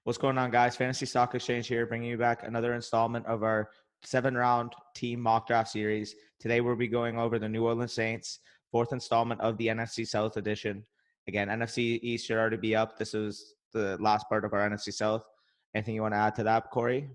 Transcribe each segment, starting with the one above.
What's going on, guys? Fantasy Stock Exchange here, bringing you back another installment of our 7-round team mock draft series. Today, we'll be going over the New Orleans Saints, fourth installment of the NFC South edition. Again, NFC East should already be up. This is the last part of our NFC South. Anything you want to add to that, Corey?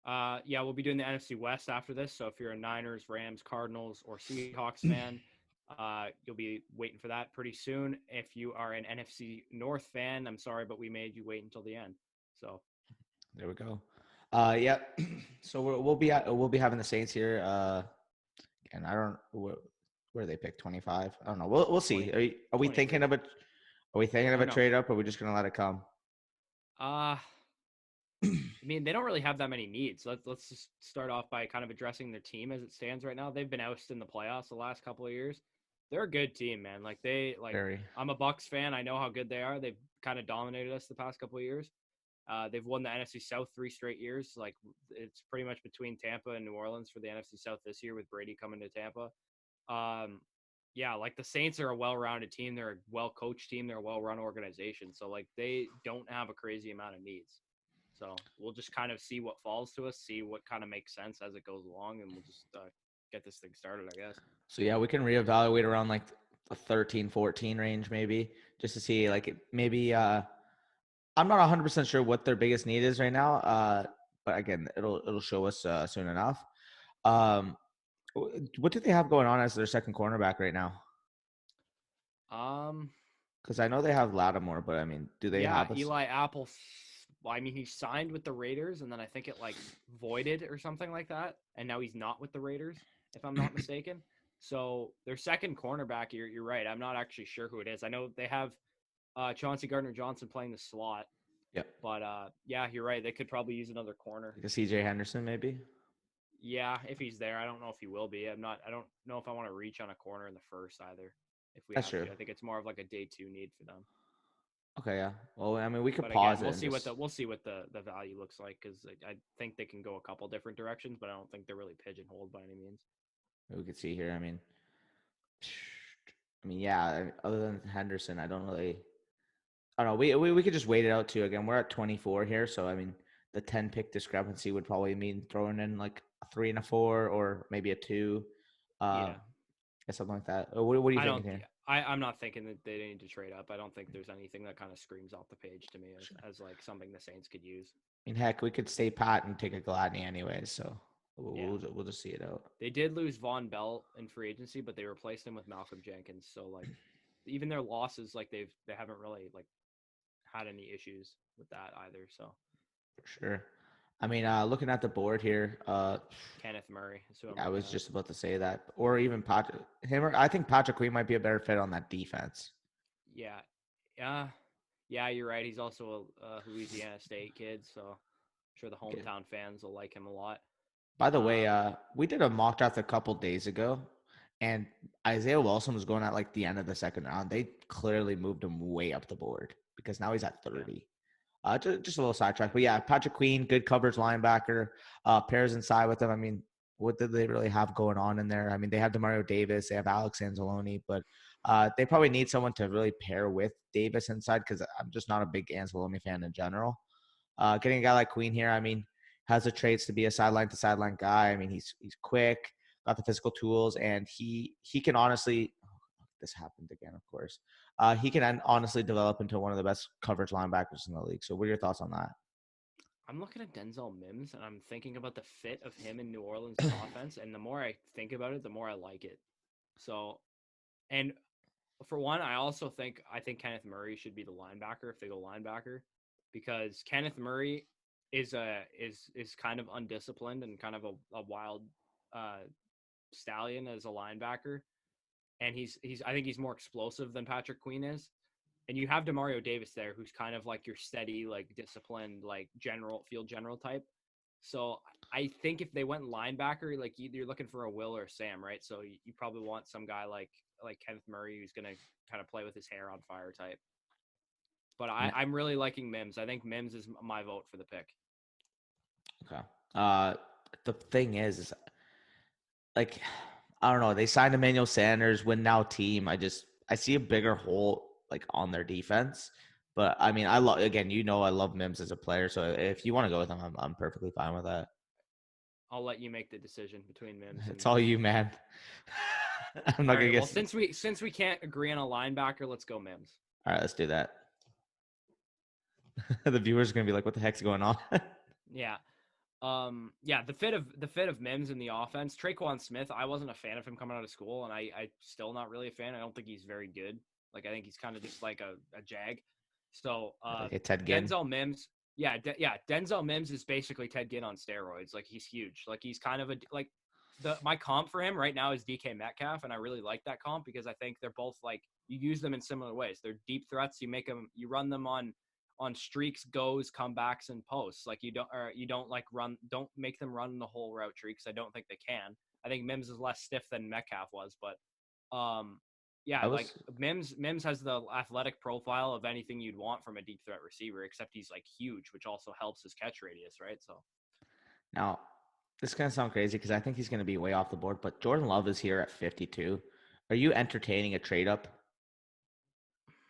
Yeah, we'll be doing the NFC West after this. So if you're a Niners, Rams, Cardinals, or Seahawks fan, you'll be waiting for that pretty soon. If you are an NFC North fan, I'm sorry, but we made you wait until the end. So there we go. Yeah. So we'll be having the Saints here. And I don't where they pick 25. I don't know. We'll see. 20, Are we 23. thinking of a Or no. trade up, or are we just gonna let it come? I mean, they don't really have that many needs. Let's just start off by kind of addressing their team as it stands right now. They've been ousted in the playoffs the last couple of years. They're a good team, man. Very. I'm a Bucks fan. I know how good they are. They've kind of dominated us the past couple of years. They've won the NFC South 3 straight years. Like, it's pretty much between Tampa and New Orleans for the NFC South this year with Brady coming to Tampa. Yeah, like the Saints are a well-rounded team. They're a well-coached team. They're a well-run organization. So like they don't have a crazy amount of needs. So we'll just kind of see what falls to us, see what kind of makes sense as it goes along, and we'll just get this thing started, I guess. So yeah, we can reevaluate around like the 13, 14 range maybe, just to see maybe I'm not 100% sure what their biggest need is right now. But again, it'll show us soon enough. Um, what do they have going on as their second cornerback right now? Um, Because I know they have Lattimore, but I mean, do they yeah, have us? Eli Apple. I mean, he signed with the Raiders, and then I think it like voided or something like that, and now he's not with the Raiders, if I'm not mistaken. So their second cornerback, you're right. I'm not actually sure who it is. I know they have Chauncey Gardner-Johnson playing the slot, Yeah, but yeah, you're right. They could probably use another corner. like a CJ Henderson maybe. Yeah, if he's there, I don't know if he will be. I don't know if I want to reach on a corner in the first either. If we That's have true. to, I think it's more of like a day 2 need for them. Okay, yeah. Well, I mean, we could But again, pause it and just we'll see what the value looks like because I think they can go a couple different directions, but I don't think they're really pigeonholed by any means. we could see here. Yeah. Other than Henderson, I don't really. I don't know. We could just wait it out too. Again, we're at 24 here, so I mean, the 10 pick discrepancy would probably mean throwing in like a 3 and a 4, or maybe a 2, uh, Yeah, something like that. What are you I thinking don't. here? I'm not thinking that they need to trade up. I don't think there's anything that kind of screams off the page to me Sure. as like something the Saints could use. I mean, heck, we could stay pat and take a Gladney anyways, so Yeah, we'll just see it out. they did lose Von Bell in free agency, but they replaced him with Malcolm Jenkins. So like, even their losses, like they haven't really like had any issues with that either. So For sure. I mean, looking at the board here, Kenneth Murray is who I'm yeah, I looking was at. just about to say that, or even Patrick. I think Patrick Queen might be a better fit on that defense. Yeah, yeah, yeah. You're right. He's also a Louisiana State kid, so I'm sure the Okay. hometown fans will like him a lot. By the way, Um, we did a mock draft a couple days ago, and Isaiah Wilson was going at like the end of the second round. They clearly moved him way up the board because now he's at yeah, 30. Just a little sidetrack, but yeah, Patrick Queen, good coverage linebacker, pairs inside with them. I mean, what did they really have going on in there? I mean, they have Demario Davis, they have Alex Anzalone, but they probably need someone to really pair with Davis inside because I'm just not a big Anzalone fan in general. Getting a guy like Queen here, I mean, has the traits to be a sideline to sideline guy. I mean, he's quick, got the physical tools, and he can honestly. This happened again, of course. He can honestly develop into one of the best coverage linebackers in the league. So, what are your thoughts on that? I'm looking at Denzel Mims, and I'm thinking about the fit of him in New Orleans offense. And the more I think about it, the more I like it. So, and for one, I think Kenneth Murray should be the linebacker if they go linebacker, because Kenneth Murray is kind of undisciplined and kind of a wild uh, stallion as a linebacker, and he's I think he's more explosive than Patrick Queen is. And you have Demario Davis there, who's kind of like your steady, like disciplined, like field general type. So I think if they went linebacker, like you're looking for a Will or a Sam, right? So you probably want some guy like Kenneth Murray who's gonna kind of play with his hair on fire type. But I'm really liking Mims. I think Mims is my vote for the pick. Okay. Uh, the thing is like, I don't know. They signed Emmanuel Sanders, win now team. I see a bigger hole like on their defense. But I mean, I love again. I love Mims as a player. So if you want to go with him, I'm perfectly fine with that. I'll let you make the decision between Mims and It's all you, man. I'm not all gonna right. Well, guess. since we can't agree on a linebacker, let's go Mims. All right, let's do that. The viewers are gonna be like, "What the heck's going on?" Yeah. Yeah, the fit of Mims in the offense. Traquan Smith, I wasn't a fan of him coming out of school, and I still not really a fan. I don't think he's very good. Like I think he's kind of just like a jag. So Like a Ted Ginn. Denzel Mims, yeah, Denzel Mims is basically Ted Ginn on steroids. Like he's huge. Like he's kind of a like the my comp for him right now is DK Metcalf, and I really like that comp because I think they're both like you use them in similar ways. They're deep threats. You run them on streaks, goes, comebacks, and posts. Like you don't like don't make them run the whole route tree because I don't think they can. I think Mims is less stiff than Metcalf was, but yeah, I like was Mims has the athletic profile of anything you'd want from a deep threat receiver, except he's like huge, which also helps his catch radius, right? So now. This is gonna sound crazy because I think he's gonna be way off the board. But Jordan Love is here at 52. Are you entertaining a trade up,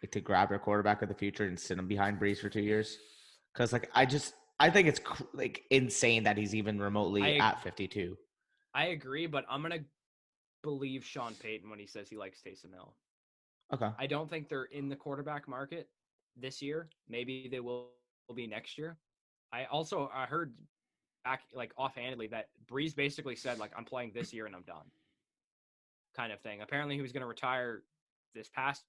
like to grab your quarterback of the future and sit him behind Breeze for 2 years? Because like I think it's like insane that he's even remotely I at 52. I agree, but I'm gonna believe Sean Payton when he says he likes Taysom Hill. Okay. I don't think they're in the quarterback market this year. Maybe they will be next year. I heard back like offhandedly that Breeze basically said like I'm playing this year and I'm done, kind of thing. Apparently he was going to retire this past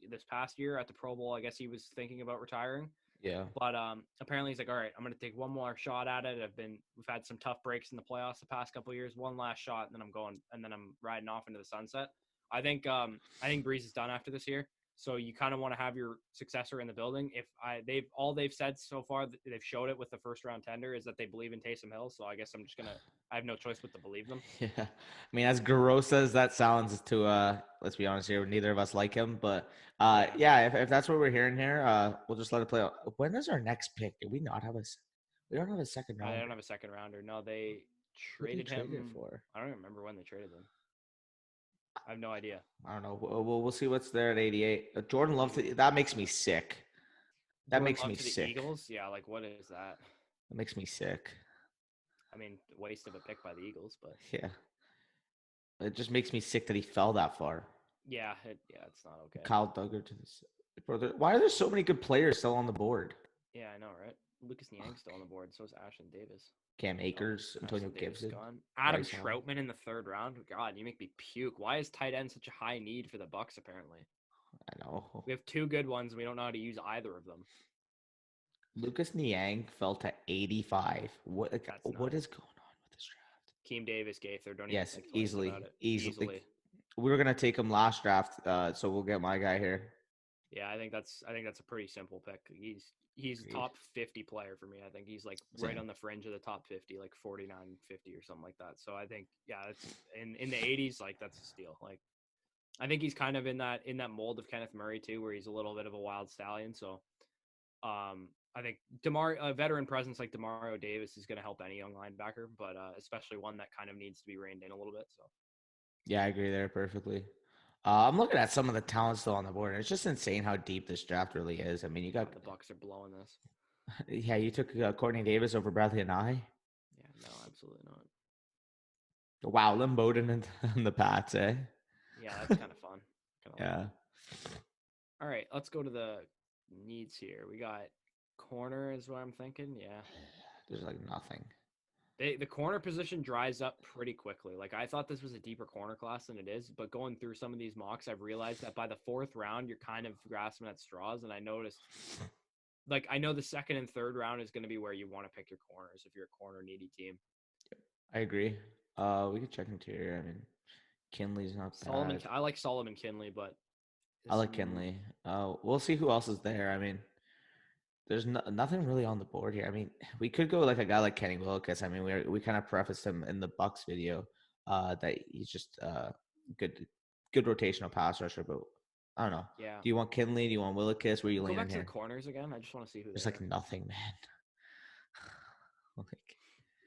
year at the Pro Bowl. I guess he was thinking about retiring. Yeah. But apparently he's like, all right, I'm going to take one more shot at it. We've had some tough breaks in the playoffs the past couple of years. One last shot, and then I'm riding off into the sunset. I think Breeze is done after this year. So you kind of want to have your successor in the building. They've said so far, they've showed it with the first round tender is that they believe in Taysom Hill. So I guess I have no choice but to believe them. Yeah. I mean, as gross as that sounds to let's be honest here, neither of us like him, but Yeah, yeah, if that's what we're hearing here, we'll just let it play out. When is our next pick? Do we not have we don't have a second I don't rounder. have a second rounder. No, they What did they traded trade it him. for? I don't even remember when they traded him. I have no idea. I don't know. We'll see what's there at 88. Jordan Let me Love, look. that makes me sick. That Jordan makes Love me to the sick. Eagles. Yeah, like what is that? That makes me sick. I mean, waste of a pick by the Eagles, but Yeah. It just makes me sick that he fell that far. yeah, it's not okay. Kyle Duggar to this brother. Why are there so many good players still on the board? Yeah, I know, right? Lucas Niang's still on the board. So is Ashton Davis. Cam Oh, Akers, Antonio Ashton Davis is Gibson, gone. Adam Bryce Hall. Troutman in the third round. God, you make me puke. Why is tight end such a high need for the Bucks? Apparently, I know. we have two good ones. And we don't know how to use either of them. Lucas Niang fell to 85. That's What is nuts. going on with this draft? Keem Davis, Gaither. Don't even Yes, think twice easily, about it. easily. Easily. We were gonna take him last draft, so we'll get my guy here. Yeah, I think that's a pretty simple pick. He's a Agreed. top 50 player for me. I think he's like right Same. on the fringe of the top 50, like 49, 50 or something like that. So I think yeah, that's in the 80s like that's a steal. Like I think he's kind of in that mold of Kenneth Murray too where he's a little bit of a wild stallion. So I think a veteran presence like Demario Davis is going to help any young linebacker, but especially one that kind of needs to be reined in a little bit. So Yeah, I agree there perfectly. I'm looking at some of the talent still on the board, and it's just insane how deep this draft really is. I mean, you got the Bucks are blowing this. yeah, you took Courtney Davis over Bradley and I. Yeah, no, absolutely not. Wow, Lynn Bowden and the Pats, eh? Yeah, that's kind of fun. Kind of like Yeah, that. All right, let's go to the needs here. We got corner is what I'm thinking. Yeah. there's like nothing. The corner position dries up pretty quickly. Like I thought this was a deeper corner class than it is, but going through some of these mocks, I've realized that by the fourth round, you're kind of grasping at straws. And I noticed, like, I know the second and third round is going to be where you want to pick your corners if you're a corner needy team. I agree. We could check interior. I mean, Kinley's not Solomon, bad. I like Solomon Kinley, but I this, like Kinley. We'll see who else is there. I mean, there's nothing really on the board here. I mean, we could go like a guy like Kenny Wilkes. I mean, we kind of prefaced him in the Bucks video that he's just good rotational pass rusher. But I don't know. yeah. Do you want Kinley? Do you want Wilkes? Where are you Go leaning back to the here? corners again. I just want to see who they There's like are. nothing, man. Like,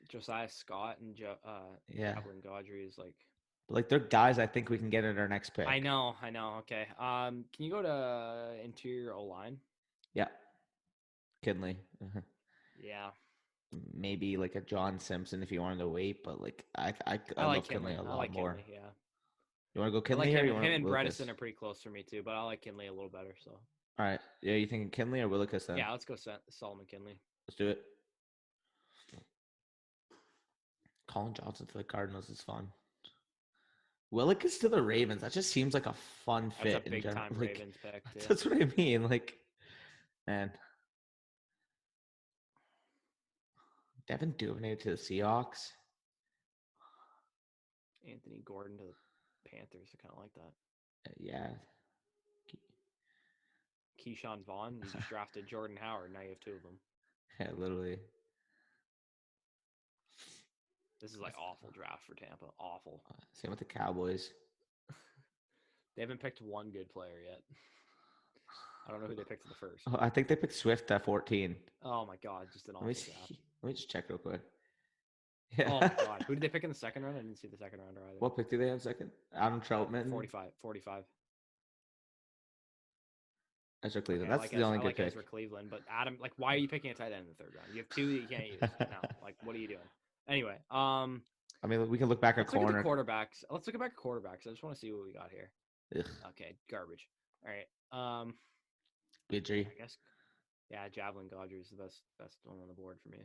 Josiah Scott and yeah, Javelin Gaudry is like but like they're guys I think we can get at our next I pick. know, I know. Okay. Can you go to interior O line? Yeah. Kinley. Yeah, Maybe like a John Simpson if you wanted to wait, but like I I like love Kinley Kinley. a I lot like more. Kinley. Yeah, You want to go I like Kinley here? Or him. you Him want and Willikis? Bredesen are pretty close for me too, but I like Kinley a little better. So All right. Yeah, you thinking Kinley or Willikis then? yeah, let's go Solomon Kinley. Let's do it. Colin Johnson to the Cardinals is fun. Willikis to the Ravens. That just seems like a fun That's a fit in big general. time Like Ravens pick too. that's what I mean. Like, man, Devin Duvernay to the Seahawks. Anthony Gordon to the Panthers. I kind of like that. Yeah, Keyshawn Vaughn. You just drafted Jordan Howard. Now you have two of them. yeah, literally. This is like awful draft for Tampa. Awful. Same with the Cowboys. They haven't picked one good player yet. I don't know who they picked in the first. Oh, I think they picked Swift at 14. Oh my god, just an Let me awful see. draft. Let me just check real quick. Oh Yeah. my god, who did they pick in the second round? I didn't see the second rounder either. What pick do they have second? Adam Troutman. 45, 45. Ezra Okay, Cleveland. That's the only I good like pick. Ezra Cleveland, but Adam, like, why are you picking a tight end in the third round? You have two that you can't use now. Like, what are you doing? Anyway, I mean, we can look back at let's look at the corner. quarterbacks. Let's look back at quarterbacks. I just want to see what we got here. Ugh, Okay, garbage. All right. Guidry. I guess. Yeah, Javelin Godry is the best one on the board for me.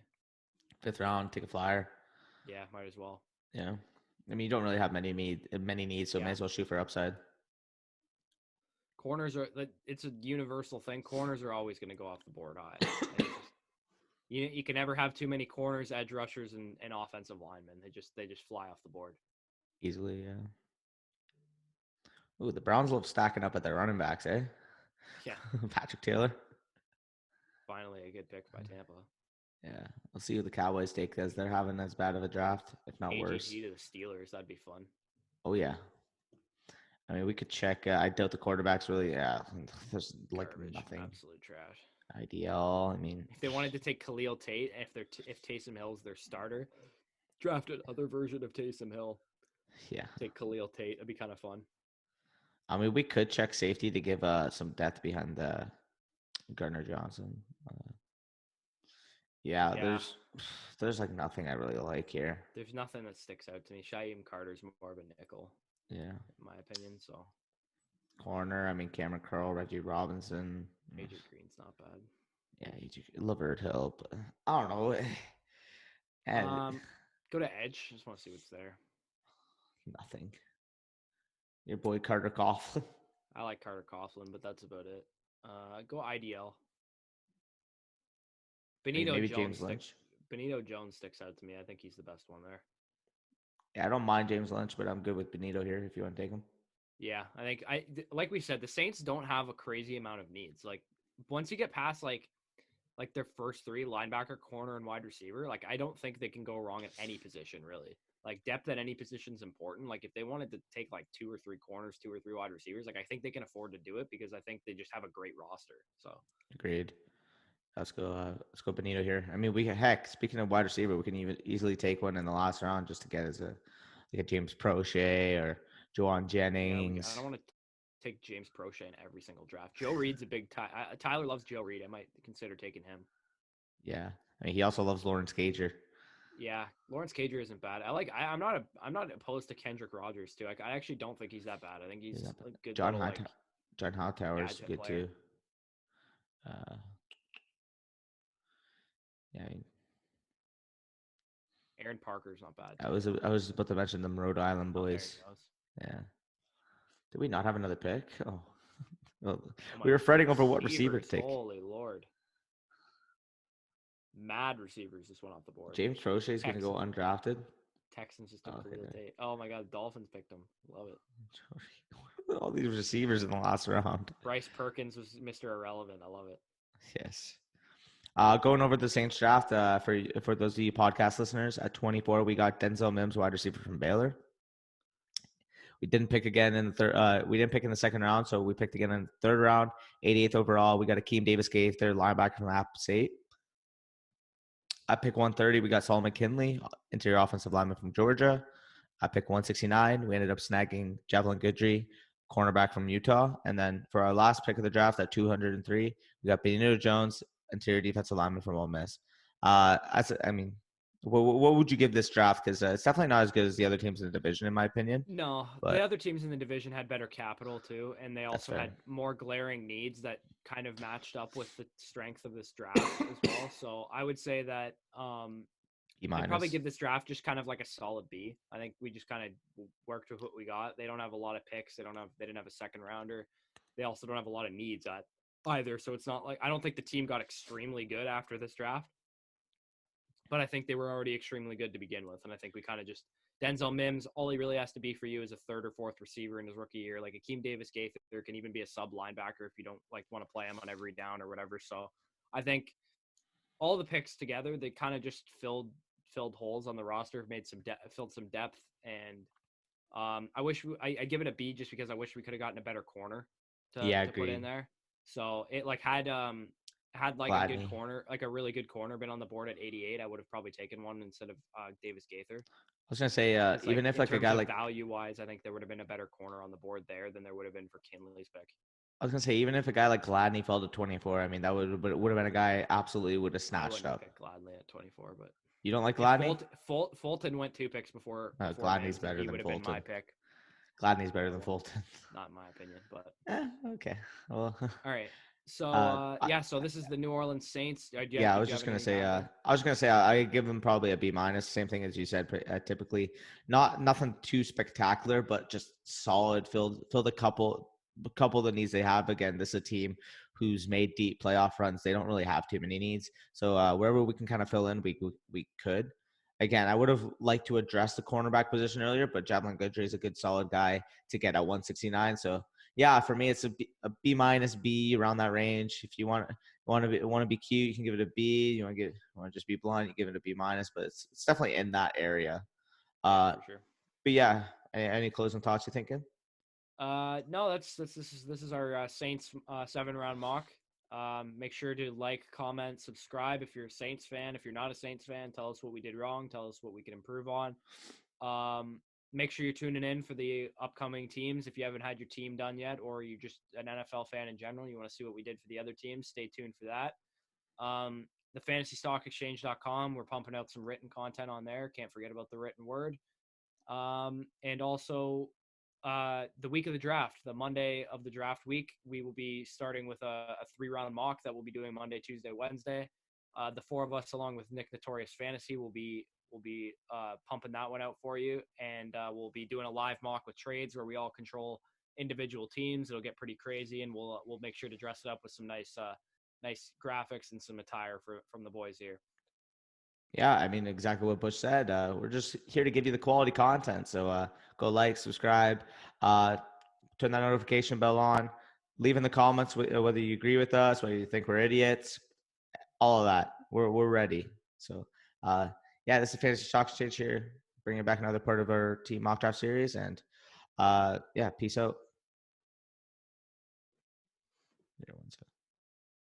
5th round, take a flyer. Yeah, might as well. Yeah. I mean, you don't really have many needs, so Yeah. may as well shoot for upside. Corners are it's a universal thing. Corners are always going to go off the board high. You can never have too many corners, edge rushers, and offensive linemen. They just fly off the board Easily, yeah. Ooh, the Browns love stacking up at their running backs, eh? Yeah. Patrick Taylor. Finally, a good pick by Tampa. Yeah, we'll see who the Cowboys take because they're having as bad of a draft, if not worse. AGG to the Steelers, that'd be fun. Oh yeah. I mean, we could check. I doubt the quarterbacks really. Yeah, there's like Garbage, nothing absolute trash. ideal. I mean, if they wanted to take Khalil Tate, if Taysom Hill's their starter, draft another version of Taysom Hill. Yeah. Take Khalil Tate. That'd be kind of fun. I mean, we could check safety to give some depth behind Gardner Johnson. Yeah, there's like nothing I really like here. There's nothing that sticks out to me. Shaim Carter's more of a nickel. Yeah. In my opinion, so. Corner, I mean, Cameron Curl, Reggie Robinson. AJ Green's not bad. Yeah, Lavert Hill, but I don't know. And go to edge. Just want to see what's there. Nothing. Your boy Carter Coughlin. I like Carter Coughlin, but that's about it. Go IDL. Benito Jones sticks out to me. I think he's the best one there. Yeah, I don't mind James Lynch, but I'm good with Benito here if you want to take him. Yeah, I think like we said, the Saints don't have a crazy amount of needs. Like once you get past like their first three, linebacker, corner, and wide receiver, like I don't think they can go wrong at any position really. Like depth at any position is important. Like if they wanted to take like 2 or 3 corners, 2 or 3 wide receivers, like I think they can afford to do it because I think they just have a great roster. So agreed. Let's go Benito here. I mean, speaking of wide receiver, we can even easily take one in the last round just to get as a James Prochet or Juwan Jennings. Yeah, I don't want to take James Prochet in every single draft. Joe Reed's a big Tyler loves Joe Reed. I might consider taking him. Yeah, I mean, he also loves Lawrence Cager. Yeah, Lawrence Cager isn't bad. I'm not opposed to Kendrick Rogers too. I actually don't think he's that bad. I think he's a good. John Hightower is good player. too. Yeah, I mean, Aaron Parker's not bad. I was about to mention them Rhode Island boys. Yeah. Did we not have another pick? Oh, well, we were fretting over what receiver to take. Holy Lord. Mad receivers just went off the board. James Prochet is going to go undrafted. Texans just took Khalil Tate. Oh my God, Dolphins picked him. Love it. All these receivers in the last round. Bryce Perkins was Mr. Irrelevant. I love it. Yes. Going over the Saints draft for those of you podcast listeners, at 24 we got Denzel Mims, wide receiver from Baylor. We didn't pick again in the third. We didn't pick in the second round, so we picked again in the third round. 88th overall, we got Akeem Davis-Gaither, linebacker from App State. I pick 130. We got Solomon Kinley, interior offensive lineman from Georgia. I pick 169. We ended up snagging Javelin Guidry, cornerback from Utah. And then for our last pick of the draft at 203, we got Benito Jones, interior defensive lineman from Ole Miss. I mean, what would you give this draft? Because it's definitely not as good as the other teams in the division, in my opinion. No, the But other teams in the division had better capital too, and they that's also fair. had more glaring needs that kind of matched up with the strength of this draft as well. So I would say that E I'd probably minus. give this draft just kind of like a solid B. I think we just kind of worked with what we got. They don't have a lot of picks. They didn't have a second rounder. They also don't have a lot of needs at either. So it's not like I don't think the team got extremely good after this draft, but I think they were already extremely good to begin with. And I think we kind of just Denzel Mims, all he really has to be for you is a third or fourth receiver in his rookie year. Like Akeem Davis Gaither can even be a sub linebacker if you don't like want to play him on every down or whatever. So I think all the picks together, they kind of just filled holes on the roster, made filled some depth, and I give it a B just because I wish we could have gotten a better corner Yeah, to put in agreed. there. So it like had like a good Gladney. corner, like a really good corner, been on the board at 88. I would have probably taken one instead of Davis Gaither. I was gonna say, Because even like if in like a terms guy of like value wise, I think there would have been a better corner on the board there than there would have been for Kinley's pick. I was gonna say, even if a guy like Gladney fell to 24, I mean, that would have been a guy I absolutely would have I snatched wouldn't have up. picked Gladley at 24, but You don't like if Gladney? Fulton went 2 picks before Gladney's Mims, then better he than would have been my Fulton. pick. Gladney's better than Well, Fulton. not in my opinion, but Okay. Well, all right. So uh, I, yeah, so this is the New Orleans Saints. yeah, I Did was you have just gonna anything to say, add there? I was gonna say, I give them probably a B minus. Same thing as you said. Typically, not nothing too spectacular, but just solid. Filled a couple of the needs they have. Again, this is a team who's made deep playoff runs. They don't really have too many needs. So wherever we can kind of fill in, we could. Again, I would have liked to address the cornerback position earlier, but Javelin Goodry is a good, solid guy to get at 169. So yeah, for me, it's a B minus B around that range. If you want to be cute, you can give it a B. You want to just be blunt, you give it a B minus. But it's definitely in that area. Yeah, Uh, for sure. but yeah, any closing thoughts you thinking? No, this is our Saints 7 round mock. Make sure to like, comment, subscribe if you're a Saints fan. If you're not a Saints fan, tell us what we did wrong. Tell us what we can improve on. Make sure you're tuning in for the upcoming teams. If you haven't had your team done yet, or you're just an NFL fan in general, you want to see what we did for the other teams, stay tuned for that. The fantasystockexchange.com, we're pumping out some written content on there. Can't forget about the written word. And also the week of the draft, the Monday of the draft week, we will be starting with a 3 round mock that we'll be doing Monday, Tuesday, Wednesday. The four of us, along with Nick Notorious Fantasy, will be pumping that one out for you, and we'll be doing a live mock with trades where we all control individual teams. It'll get pretty crazy, and we'll make sure to dress it up with some nice graphics and some attire from the boys here. Yeah, I mean exactly what Bush said. We're just here to give you the quality content. So go like, subscribe, uh, turn that notification bell on, leave in the comments whether you agree with us, whether you think we're idiots, all of that. We're ready. So yeah, this is Fantasy Stock Exchange here, bringing back another part of our team mock draft series, and yeah, peace out. Here, one second.